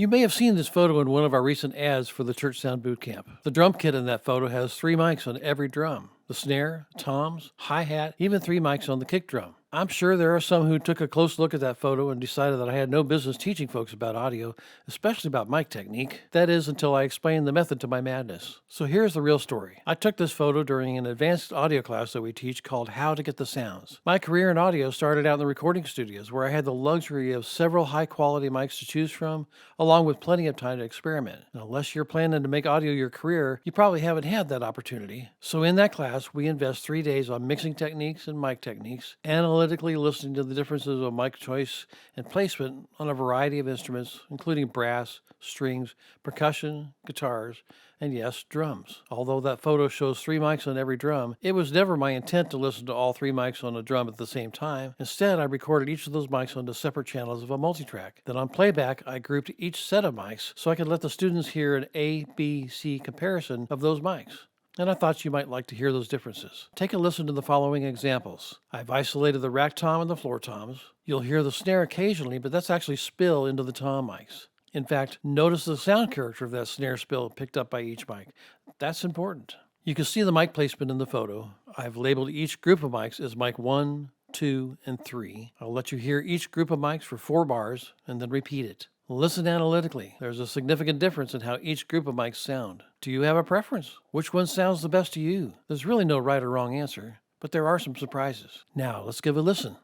You may have seen this photo in one of our recent ads for the Church Sound Bootcamp. The drum kit in that photo has 3 mics on every drum: the snare, toms, hi-hat, even 3 mics on the kick drum. I'm sure there are some who took a close look at that photo and decided that I had no business teaching folks about audio, especially about mic technique. That is, until I explained the method to my madness. So here's the real story. I took this photo during an advanced audio class that we teach called How to Get the Sounds. My career in audio started out in the recording studios, where I had the luxury of several high-quality mics to choose from, along with plenty of time to experiment. Now, unless you're planning to make audio your career, you probably haven't had that opportunity. So in that class, we invest 3 days on mixing techniques and mic techniques, analytically listening to the differences of mic choice and placement on a variety of instruments, including brass, strings, percussion, guitars, and yes, drums. Although that photo shows 3 mics on every drum, it was never my intent to listen to all 3 mics on a drum at the same time. Instead, I recorded each of those mics onto separate channels of a multitrack. Then on playback, I grouped each set of mics so I could let the students hear an A, B, C comparison of those mics. And I thought you might like to hear those differences. Take a listen to the following examples. I've isolated the rack tom and the floor toms. You'll hear the snare occasionally, but that's actually spill into the tom mics. In fact, notice the sound character of that snare spill picked up by each mic. That's important. You can see the mic placement in the photo. I've labeled each group of mics as mic 1, 2, and 3. I'll let you hear each group of mics for 4 bars and then repeat it. Listen analytically. There's a significant difference in how each group of mics sound. Do you have a preference? Which one sounds the best to you? There's really no right or wrong answer, but there are some surprises. Now, let's give a listen.